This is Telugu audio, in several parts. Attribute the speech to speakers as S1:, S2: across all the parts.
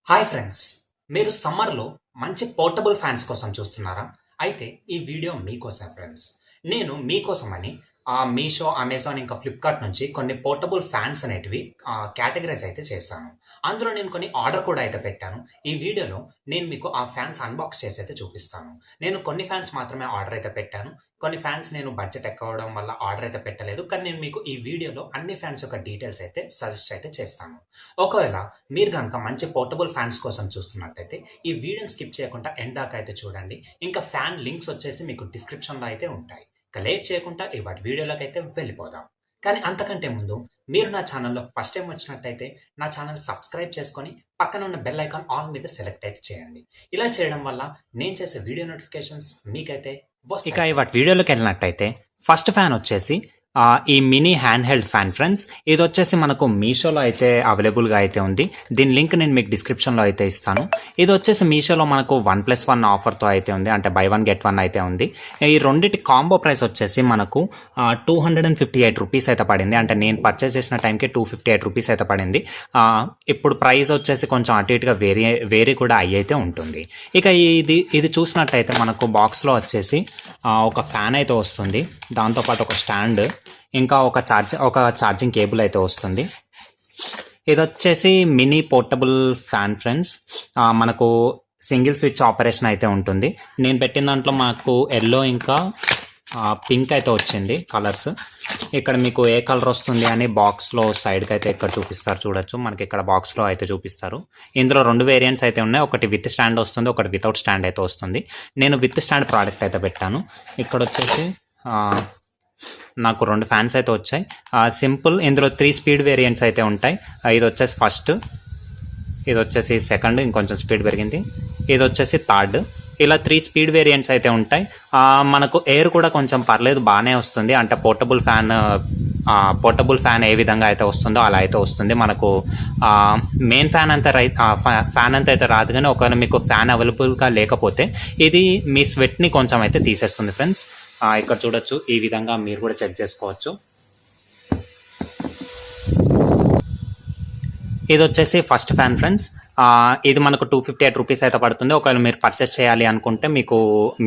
S1: హాయ్ ఫ్రెండ్స్, మీరు సమ్మర్లో మంచి పోర్టబుల్ ఫ్యాన్స్ కోసం చూస్తున్నారా? అయితే ఈ వీడియో మీకోసం ఫ్రెండ్స్. నేను మీకోసమని మీషో, అమెజాన్ ఇంకా ఫ్లిప్కార్ట్ నుంచి కొన్ని పోర్టబుల్ ఫ్యాన్స్ అనేటివి కేటగరైజ్ అయితే చేశాను. అందులో నేను కొన్ని ఆర్డర్ కూడా అయితే పెట్టాను. ఈ వీడియోలో నేను మీకు ఆ ఫ్యాన్స్ అన్బాక్స్ చేసి అయితే చూపిస్తాను. నేను కొన్ని ఫ్యాన్స్ మాత్రమే ఆర్డర్ అయితే పెట్టాను. కొన్ని ఫ్యాన్స్ నేను బడ్జెట్ ఎక్కువ అవడం వల్ల ఆర్డర్ అయితే పెట్టలేదు. కానీ నేను మీకు ఈ వీడియోలో అన్ని ఫ్యాన్స్ యొక్క డీటెయిల్స్ అయితే సజెస్ట్ అయితే చేస్తాను. ఒకవేళ మీరు కనుక మంచి పోర్టబుల్ ఫ్యాన్స్ కోసం చూస్తున్నట్టయితే ఈ వీడియోని స్కిప్ చేయకుండా ఎండ్ దాకా అయితే చూడండి. ఇంకా ఫ్యాన్ లింక్స్ వచ్చేసి మీకు డిస్క్రిప్షన్లో అయితే ఉంటాయి. ఇక లేట్ చేయకుండా వాటి వీడియోలోకి అయితే వెళ్ళిపోదాం. కానీ అంతకంటే ముందు మీరు నా ఛానల్లో ఫస్ట్ టైం వచ్చినట్టయితే నా ఛానల్ సబ్స్క్రైబ్ చేసుకొని పక్కన ఉన్న బెల్ ఐకాన్ ఆల్ మీద సెలెక్ట్ అయితే చేయండి. ఇలా చేయడం వల్ల నేను చేసే వీడియో నోటిఫికేషన్స్ మీకైతే వస్తాయి. ఇక వాటి వీడియోలోకి వెళ్ళినట్టయితే ఫస్ట్ ఫ్యాన్ వచ్చేసి ఈ mini hand held fan friends. ఇది వచ్చేసి మనకు మీషోలో అయితే అవైలబుల్గా అయితే ఉంది. దీని లింక్ నేను మీకు డిస్క్రిప్షన్లో అయితే ఇస్తాను. ఇది వచ్చేసి మీషోలో మనకు 1+1 ఆఫర్తో అయితే ఉంది, అంటే బై 1 గెట్ 1 అయితే ఉంది. ఈ రెండింటి కాంబో ప్రైస్ వచ్చేసి మనకు 258 రూపీస్ అయితే పడింది. అంటే నేను పర్చేస్ చేసిన టైంకి 258 రూపీస్ అయితే పడింది. ఇప్పుడు ప్రైస్ వచ్చేసి కొంచెం అటు ఇటుగా వేరీ కూడా అయితే ఉంటుంది. ఇక ఇది చూసినట్టయితే మనకు బాక్స్లో వచ్చేసి ఒక ఫ్యాన్ అయితే వస్తుంది, దాంతోపాటు ఒక స్టాండ్, ఇంకా ఒక ఛార్జింగ్ కేబుల్ అయితే వస్తుంది. ఇది వచ్చేసి మినీ పోర్టబుల్ ఫ్యాన్ ఫ్రెండ్స్. మనకు సింగిల్ స్విచ్ ఆపరేషన్ అయితే ఉంటుంది. నేను పెట్టిన దాంట్లో మాకు ఎల్లో ఇంకా పింక్ అయితే వచ్చింది కలర్స్. ఇక్కడ మీకు ఏ కలర్ వస్తుంది అని బాక్స్లో సైడ్కి అయితే ఇక్కడ చూపిస్తారు, చూడొచ్చు. మనకి ఇక్కడ బాక్స్లో అయితే చూపిస్తారు. ఇందులో 2 వేరియంట్స్ అయితే ఉన్నాయి. ఒకటి విత్ స్టాండ్ వస్తుంది, ఒకటి వితౌట్ స్టాండ్ అయితే వస్తుంది. నేను విత్ స్టాండ్ ప్రోడక్ట్ అయితే పెట్టాను. ఇక్కడ వచ్చేసి నాకు 2 ఫ్యాన్స్ అయితే వచ్చాయి. సింపుల్. ఇందులో 3 స్పీడ్ వేరియంట్స్ అయితే ఉంటాయి. ఇది వచ్చేసి ఫస్ట్, ఇది వచ్చేసి సెకండ్, ఇంకొంచెం స్పీడ్ పెరిగింది, ఇది వచ్చేసి థర్డ్. ఇలా 3 స్పీడ్ వేరియంట్స్ అయితే ఉంటాయి. మనకు ఎయిర్ కూడా కొంచెం పర్లేదు, బాగానే వస్తుంది. అంటే పోర్టబుల్ ఫ్యాన్ ఏ విధంగా అయితే వస్తుందో అలా అయితే వస్తుంది. మనకు మెయిన్ ఫ్యాన్ అంతా అయితే రాదు. కానీ ఒకవేళ మీకు ఫ్యాన్ అవైలబుల్గా లేకపోతే ఇది మీ స్వెట్ని కొంచెం అయితే తీసేస్తుంది ఫ్రెండ్స్. ఇక్కడ చూడొచ్చు, ఈ విధంగా మీరు కూడా చెక్ చేసుకోవచ్చు. ఇది వచ్చేసి ఫస్ట్ ఫ్యాన్ ఫ్రెండ్స్. ఇది మనకు 258 రూపీస్ అయితే పడుతుంది. ఒకవేళ మీరు పర్చేస్ చేయాలి అనుకుంటే మీకు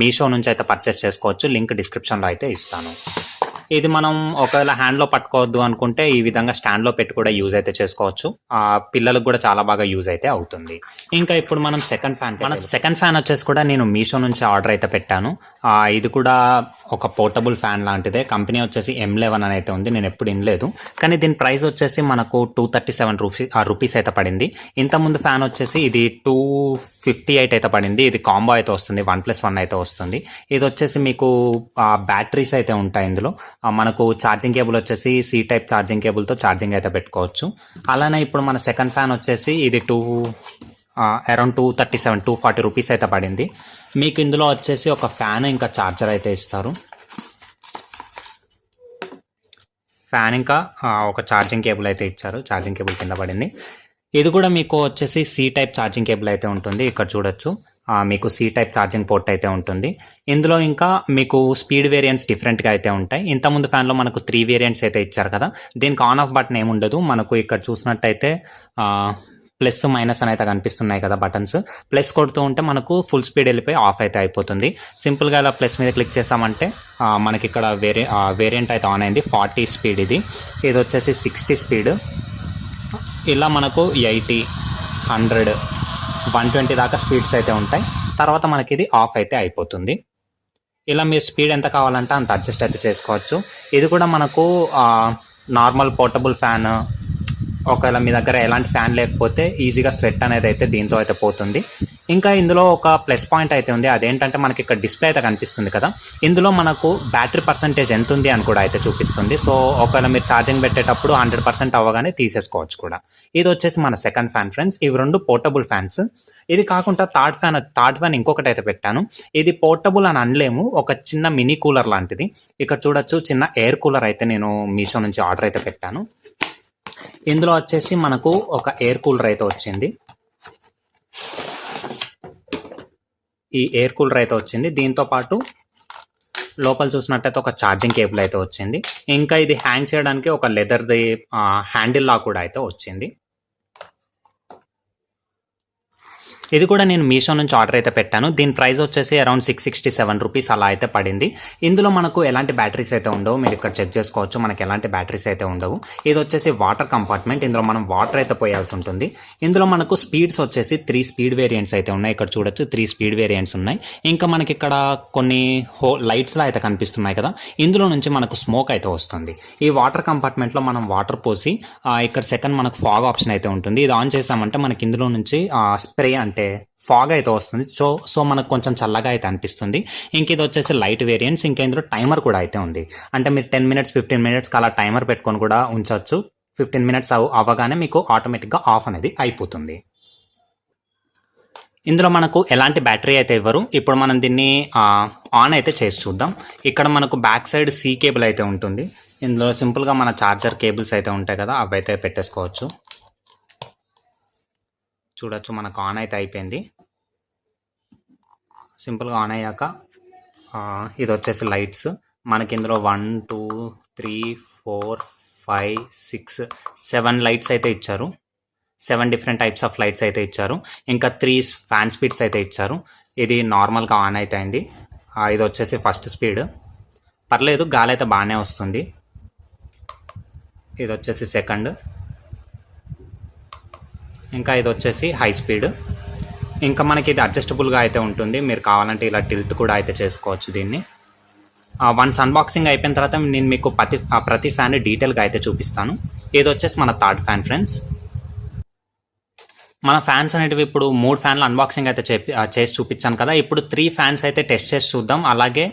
S1: మీషో నుంచి అయితే పర్చేస్ చేసుకోవచ్చు. లింక్ డిస్క్రిప్షన్లో అయితే ఇస్తాను. ఇది మనం ఒకవేళ హ్యాండ్లో పట్టుకోవద్దు అనుకుంటే ఈ విధంగా స్టాండ్లో పెట్టి కూడా యూజ్ అయితే చేసుకోవచ్చు. పిల్లలకు కూడా చాలా బాగా యూజ్ అయితే అవుతుంది. ఇంకా ఇప్పుడు మనం సెకండ్ ఫ్యాన్ వచ్చేసి కూడా నేను మీషో నుంచి ఆర్డర్ అయితే పెట్టాను. ఇది కూడా ఒక పోర్టబుల్ ఫ్యాన్ లాంటిదే. కంపెనీ వచ్చేసి M11 అని అయితే ఉంది. నేను ఎప్పుడు వినలేదు, కానీ దీని ప్రైస్ వచ్చేసి మనకు 237 రూపీస్ అయితే పడింది. ఇంతకుముందు ఫ్యాన్ వచ్చేసి ఇది 258 అయితే పడింది. ఇది కాంబో అయితే వస్తుంది, 1+1 అయితే వస్తుంది. ఇది వచ్చేసి మీకు బ్యాటరీస్ అయితే ఉంటాయి ఇందులో. మనకు ఛార్జింగ్ కేబుల్ వచ్చేసి C టైప్ ఛార్జింగ్ కేబుల్తో ఛార్జింగ్ అయితే పెట్టుకోవచ్చు. అలానే ఇప్పుడు మన సెకండ్ ఫ్యాన్ వచ్చేసి ఇది అరౌండ్ 240 రూపీస్ అయితే పడింది. మీకు ఇందులో వచ్చేసి ఒక ఫ్యాన్ ఇంకా ఛార్జర్ అయితే ఇస్తారు. ఫ్యాన్ ఇంకా ఒక ఛార్జింగ్ కేబుల్ అయితే ఇచ్చారు. ఛార్జింగ్ కేబుల్ కింద పడింది. ఇది కూడా మీకు వచ్చేసి C టైప్ ఛార్జింగ్ కేబుల్ అయితే ఉంటుంది. ఇక్కడ చూడొచ్చు, మీకు C టైప్ ఛార్జింగ్ పోర్ట్ అయితే ఉంటుంది. ఇందులో ఇంకా మీకు స్పీడ్ వేరియంట్స్ డిఫరెంట్గా అయితే ఉంటాయి. ఇంతకుముందు ఫ్యాన్లో మనకు 3 వేరియంట్స్ అయితే ఇచ్చారు కదా. దీనికి ఆన్ ఆఫ్ బటన్ ఏముండదు. మనకు ఇక్కడ చూసినట్టయితే ప్లస్ మైనస్ అని అయితే కనిపిస్తున్నాయి కదా బటన్స్. ప్లస్ కొడుతూ ఉంటే మనకు ఫుల్ స్పీడ్ వెళ్ళిపోయి ఆఫ్ అయితే అయిపోతుంది. సింపుల్గా ఇలా ప్లస్ మీద క్లిక్ చేస్తామంటే మనకి ఇక్కడ వేరియంట్ అయితే ఆన్ అయింది. 40 స్పీడ్ ఇది వచ్చేసి 60 స్పీడ్. ఇలా మనకు 80, 100, 120 దాకా స్పీడ్స్ అయితే ఉంటాయి. తర్వాత మనకి ఇది ఆఫ్ అయితే అయిపోతుంది. ఇలా మీరు స్పీడ్ ఎంత కావాలంటే అంత అడ్జస్ట్ అయితే చేసుకోవచ్చు. ఇది కూడా మనకు నార్మల్ పోర్టబుల్ ఫ్యాన్. ఒకవేళ మీ దగ్గర ఎలాంటి ఫ్యాన్ లేకపోతే ఈజీగా స్వెట్ అనేది అయితే దీంతో అయితే పోతుంది. ఇంకా ఇందులో ఒక ప్లస్ పాయింట్ అయితే ఉంది. అదేంటంటే మనకి ఇక్కడ డిస్ప్లే అయితే కనిపిస్తుంది కదా. ఇందులో మనకు బ్యాటరీ పర్సంటేజ్ ఎంత ఉంది అని కూడా అయితే చూపిస్తుంది. సో ఒకవేళ మీరు ఛార్జింగ్ పెట్టేటప్పుడు 100% అవ్వగానే తీసేసుకోవచ్చు కూడా. ఇది వచ్చేసి మన సెకండ్ ఫ్యాన్ ఫ్రెండ్స్. ఇవి 2 పోర్టబుల్ ఫ్యాన్స్. ఇది కాకుండా థర్డ్ ఫ్యాన్ ఇంకొకటి అయితే పెట్టాను. ఇది పోర్టబుల్ అని అనలేము, ఒక చిన్న మినీ కూలర్ లాంటిది. ఇక్కడ చూడొచ్చు, చిన్న ఎయిర్ కూలర్ అయితే నేను మీషో నుంచి ఆర్డర్ అయితే పెట్టాను. ఇందులో వచ్చేసి మనకు ఒక ఎయిర్ కూలర్ అయితే వచ్చింది. ఈ ఎయిర్ కూలర్ అయితే వచ్చింది. దీంతో పాటు లోపల చూసినట్టయితే ఒక ఛార్జింగ్ కేబుల్ అయితే వచ్చింది. ఇంకా ఇది హ్యాంగ్ చేయడానికి ఒక లెదర్ది హ్యాండిల్ లా కూడా అయితే వచ్చింది. ఇది కూడా నేను మీషో నుంచి ఆర్డర్ అయితే పెట్టాను. దీని ప్రైస్ వచ్చేసి అరౌండ్ 667 రూపీస్ అలా అయితే పడింది. ఇందులో మనకు ఎలాంటి బ్యాటరీస్ అయితే ఉండవు. మీరు ఇక్కడ చెక్ చేసుకోవచ్చు. మనకి ఎలాంటి బ్యాటరీస్ అయితే ఉండవు. ఇది వచ్చేసి వాటర్ కంపార్ట్మెంట్. ఇందులో మనం వాటర్ అయితే పోయాల్సి ఉంటుంది. ఇందులో మనకు స్పీడ్స్ వచ్చేసి 3 స్పీడ్ వేరియంట్స్ అయితే ఉన్నాయి. ఇక్కడ చూడొచ్చు 3 స్పీడ్ వేరియంట్స్ ఉన్నాయి. ఇంకా మనకి ఇక్కడ కొన్ని లైట్స్ లా అయితే కనిపిస్తున్నాయి కదా, ఇందులో నుంచి మనకు స్మోక్ అయితే వస్తుంది. ఈ వాటర్ కంపార్ట్మెంట్ లో మనం వాటర్ పోసి ఇక్కడ సెకండ్ మనకు ఫాగ్ ఆప్షన్ అయితే ఉంటుంది. ఇది ఆన్ చేసామంటే మనకి ఇందులో నుంచి స్ప్రే అంటే ఫాగ్ అయితే వస్తుంది. సో మనకు కొంచెం చల్లగా అయితే అనిపిస్తుంది. ఇంక ఇది వచ్చేసి లైట్ వేరియంట్స్. ఇంకా ఇందులో టైమర్ కూడా అయితే ఉంది. అంటే మీరు 10 మినిట్స్ 15 మినిట్స్కి అలా టైమర్ పెట్టుకొని కూడా ఉంచవచ్చు. 15 మినిట్స్ అవ్వగానే మీకు ఆటోమేటిక్గా ఆఫ్ అనేది అయిపోతుంది. ఇందులో మనకు ఎలాంటి బ్యాటరీ అయితే ఇవ్వరు. ఇప్పుడు మనం దీన్ని ఆన్ అయితే చేసి చూద్దాం. ఇక్కడ మనకు బ్యాక్ సైడ్ సి కేబుల్ అయితే ఉంటుంది. ఇందులో సింపుల్గా మన ఛార్జర్ కేబుల్స్ అయితే ఉంటాయి కదా, అవి అయితే పెట్టేసుకోవచ్చు. చూడొచ్చు మనకు ఆన్ అయితే అయిపోయింది. సింపుల్గా ఆన్ అయ్యాక ఇది వచ్చేసి లైట్స్. మనకి ఇందులో 1 2 3 4 5 6 7 లైట్స్ అయితే ఇచ్చారు. 7 డిఫరెంట్ టైప్స్ ఆఫ్ లైట్స్ అయితే ఇచ్చారు. ఇంకా 3 ఫ్యాన్ స్పీడ్స్ అయితే ఇచ్చారు. ఇది నార్మల్గా ఆన్ అయితే అయింది. ఇది వచ్చేసి ఫస్ట్ స్పీడ్, పర్లేదు, గాలి అయితే బాగానే వస్తుంది. ఇది వచ్చేసి సెకండ్, ఇంకా ఇది వచ్చేసి హై స్పీడ్. ఇంకా మనకి ఇది అడ్జస్టబుల్గా అయితే ఉంటుంది. మీరు కావాలంటే ఇలా టిల్ట్ కూడా అయితే చేసుకోవచ్చు దీన్ని. వన్స్ అన్బాక్సింగ్ అయిపోయిన తర్వాత నేను మీకు ప్రతి ఫ్యాన్ డీటెయిల్గా అయితే చూపిస్తాను. ఇది వచ్చేసి మన థర్డ్ ఫ్యాన్ ఫ్రెండ్స్. మన ఫ్యాన్స్ అనేటివి ఇప్పుడు 3 ఫ్యాన్లు అన్బాక్సింగ్ అయితే చేసి చూపించాను కదా. ఇప్పుడు 3 ఫ్యాన్స్ అయితే టెస్ట్ చేసి చూద్దాం. అలాగే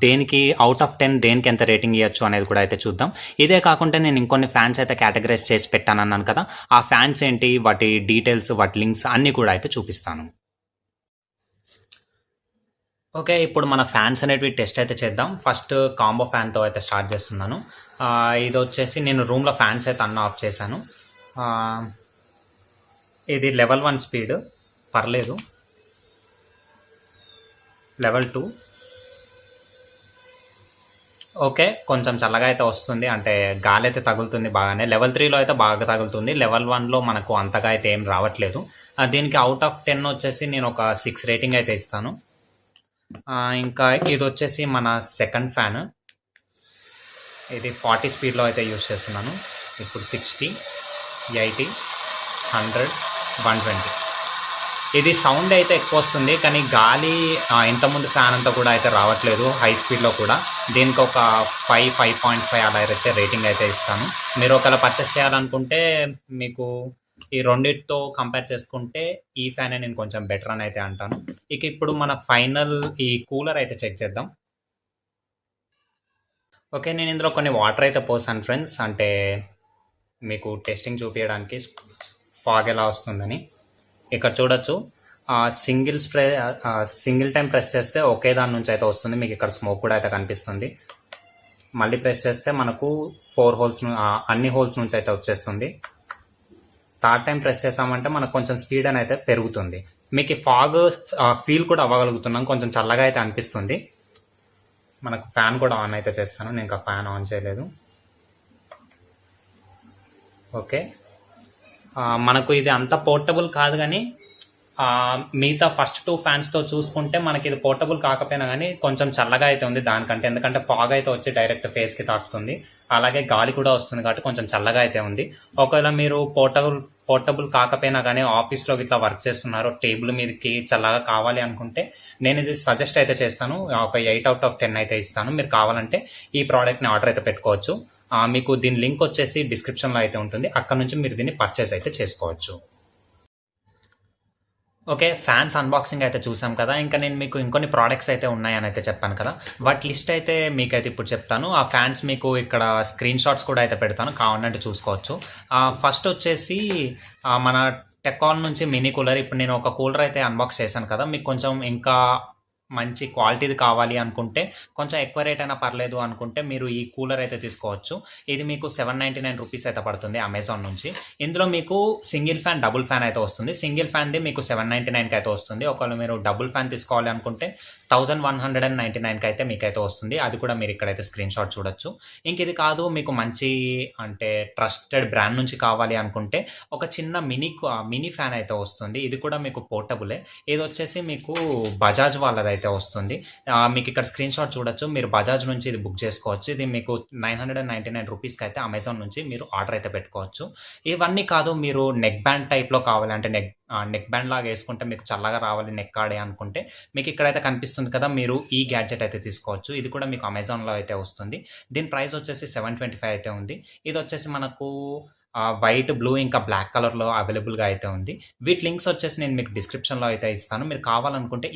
S1: దేనికి అవుట్ ఆఫ్ 10 దేనికి ఎంత రేటింగ్ ఇవ్వచ్చు అనేది కూడా అయితే చూద్దాం. ఇదే కాకుండా నేను ఇంకొన్ని ఫ్యాన్స్ అయితే కేటగరైజ్ చేసి పెట్టాను అన్నాను కదా. ఆ ఫ్యాన్స్ ఏంటి, వాటి డీటెయిల్స్, వాటి లింక్స్ అన్నీ కూడా అయితే చూపిస్తాను. ఓకే, ఇప్పుడు మన ఫ్యాన్స్ అనేటివి టెస్ట్ అయితే చేద్దాం. ఫస్ట్ కాంబో ఫ్యాన్తో అయితే స్టార్ట్ చేస్తున్నాను. ఇది వచ్చేసి నేను రూమ్లో ఫ్యాన్స్ అయితే అన్నీ ఆఫ్ చేశాను. ఇది లెవెల్ 1 స్పీడ్, పర్లేదు. లెవెల్ 2 ఓకే, కొంచెం చల్లగా అయితే వస్తుంది, అంటే గాలి అయితే తగులుతుంది బాగానే. లెవెల్ 3లో అయితే బాగా తగులుతుంది. లెవెల్ 1లో మనకు అంతగా అయితే ఏం రావట్లేదు. దీనికి అవుట్ ఆఫ్ 10 వచ్చేసి నేను ఒక 6 రేటింగ్ అయితే ఇస్తాను. ఇంకా ఇది వచ్చేసి మన సెకండ్ ఫ్యాన్. ఇది 40 స్పీడ్లో అయితే యూజ్ చేస్తున్నాను. ఇప్పుడు 60 80 100 120. ఇది సౌండ్ అయితే ఎక్కువ వస్తుంది, కానీ గాలి ఇంతకుముందు ఫ్యాన్ అంతా కూడా అయితే రావట్లేదు హై స్పీడ్లో కూడా. దీనికి ఒక 5.5 అలా అయితే రేటింగ్ అయితే ఇస్తాను. మీరు ఒకవేళ పర్చేస్ చేయాలనుకుంటే మీకు ఈ రెండింటితో కంపేర్ చేసుకుంటే ఈ ఫ్యానే నేను కొంచెం బెటర్ అని అయితే అంటాను. ఇక ఇప్పుడు మన ఫైనల్ ఈ కూలర్ అయితే చెక్ చేద్దాం. ఓకే, నేను ఇందులో కొన్ని వాటర్ అయితే పోసాను ఫ్రెండ్స్, అంటే మీకు టెస్టింగ్ చూపించడానికి ఫాగ్ ఎలా వస్తుందని. ఇక్కడ చూడొచ్చు సింగిల్ టైం ప్రెస్ చేస్తే ఒకే దాని నుంచి అయితే వస్తుంది. మీకు ఇక్కడ స్మోక్ కూడా అయితే కనిపిస్తుంది. మళ్ళీ ప్రెస్ చేస్తే మనకు 4 హోల్స్ అన్ని హోల్స్ నుంచి అయితే వచ్చేస్తుంది. థర్డ్ టైం ప్రెస్ చేసామంటే మనకు కొంచెం స్పీడ్ అని అయితే పెరుగుతుంది. మీకు ఈ ఫాగ్ ఫీల్ కూడా అవ్వగలుగుతున్నాం, కొంచెం చల్లగా అయితే అనిపిస్తుంది. మనకు ఫ్యాన్ కూడా ఆన్ అయితే చేస్తాను. నేను ఇంకా ఫ్యాన్ ఆన్ చేయలేదు. ఓకే, మనకు ఇది అంత పోర్టబుల్ కాదు, కానీ మిగతా ఫస్ట్ 2 ఫ్యాన్స్తో చూసుకుంటే మనకి ఇది పోర్టబుల్ కాకపోయినా కానీ కొంచెం చల్లగా అయితే ఉంది దానికంటే. ఎందుకంటే ఫాగ్ అయితే వచ్చి డైరెక్ట్ ఫేస్కి తాకుతుంది, అలాగే గాలి కూడా వస్తుంది కాబట్టి కొంచెం చల్లగా అయితే ఉంది. ఒకవేళ మీరు పోర్టబుల్ కాకపోయినా కానీ ఆఫీస్లో ఇట్లా వర్క్ చేస్తున్నారు, టేబుల్ మీదకి చల్లగా కావాలి అనుకుంటే నేను ఇది సజెస్ట్ అయితే చేస్తాను. ఒక 8 out of 10 అయితే ఇస్తాను. మీరు కావాలంటే ఈ ప్రోడక్ట్ని ఆర్డర్ అయితే పెట్టుకోవచ్చు. మీకు దీని లింక్ వచ్చేసి డిస్క్రిప్షన్లో అయితే ఉంటుంది. అక్కడ నుంచి మీరు దీన్ని పర్చేస్ అయితే చేసుకోవచ్చు. ఓకే, ఫ్యాన్స్ అన్బాక్సింగ్ అయితే చూసాం కదా. ఇంకా నేను మీకు ఇంకొన్ని ప్రోడక్ట్స్ అయితే ఉన్నాయని అయితే చెప్పాను కదా, వాటి లిస్ట్ అయితే మీకైతే ఇప్పుడు చెప్తాను. ఆ ఫ్యాన్స్ మీకు ఇక్కడ స్క్రీన్ షాట్స్ కూడా అయితే పెడతాను, కావాలంటే చూసుకోవచ్చు. ఫస్ట్ వచ్చేసి మన టెకాన్ నుంచి మినీ కూలర్. ఇప్పుడు నేను ఒక కూలర్ అయితే అన్బాక్స్ చేశాను కదా, మీకు కొంచెం ఇంకా మంచి క్వాలిటీది కావాలి అనుకుంటే, కొంచెం ఎక్కువ రేట్ అయినా పర్లేదు అనుకుంటే మీరు ఈ కూలర్ అయితే తీసుకోవచ్చు. ఇది మీకు ₹799 అయితే పడుతుంది అమెజాన్ నుంచి. ఇందులో మీకు సింగిల్ ఫ్యాన్, డబుల్ ఫ్యాన్ అయితే వస్తుంది. సింగిల్ ఫ్యాన్‌ది మీకు 799కి అయితే వస్తుంది. ఒకవేళ మీరు డబుల్ ఫ్యాన్ తీసుకోవాలి అనుకుంటే 1199కి అయితే మీకైతే వస్తుంది. అది కూడా మీరు ఇక్కడైతే స్క్రీన్‌షాట్ చూడొచ్చు. ఇంక ఇది కాదు మీకు మంచి అంటే ట్రస్టెడ్ బ్రాండ్ నుంచి కావాలి అనుకుంటే ఒక చిన్న మినీ ఫ్యాన్ అయితే వస్తుంది. ఇది కూడా మీకు పోర్టబులే. ఇదొచ్చేసి మీకు బజాజ్ వాళ్ళదైతే వస్తుంది. మీకు ఇక్కడ స్క్రీన్‌షాట్ చూడొచ్చు. మీరు బజాజ్ నుంచి ఇది బుక్ చేసుకోవచ్చు. ఇది మీకు ₹999కి అయితే అమెజాన్ నుంచి మీరు ఆర్డర్ అయితే పెట్టుకోవచ్చు. ఇవన్నీ కాదు మీరు నెక్ బ్యాండ్ టైప్‌లో కావాలంటే నెక్ బ్యాండ్ లాగా వేసుకుంటే మీకు చల్లగా రావాలి నెక్ ఆడే అనుకుంటే మీకు ఇక్కడైతే కనిపిస్తుంది కదా! మీరు ఈ గ్యాడ్జెట్ అయితే తీసుకోవచ్చు. ఇది కూడా మీకు అమెజాన్‌లో అయితే వస్తుంది. దీని ప్రైస్ వచ్చేసి 725 అయితే ఉంది. ఇదొచ్చేసి మనకు వైట్, బ్లూ ఇంకా బ్లాక్ కలర్‌లో అవైలబుల్‌గా అయితే ఉంది. వీటి లింక్స్ వచ్చేసి నేను మీకు డిస్క్రిప్షన్‌లో అయితే ఇస్తాను. మీరు కావాలనుకుంటే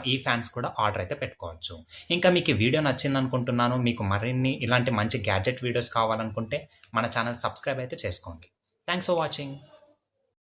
S1: ఈ ఫ్యాన్స్ కూడా ఆర్డర్ అయితే పెట్టుకోవచ్చు. ఇంకా మీకు ఈ వీడియో నచ్చిందనుకుంటున్నాను. మీకు మరిన్ని ఇలాంటి మంచి గ్యాడ్జెట్ వీడియోస్ కావాలనుకుంటే మన ఛానల్ సబ్స్క్రైబ్ అయితే చేసుకోండి. Thanks for watching.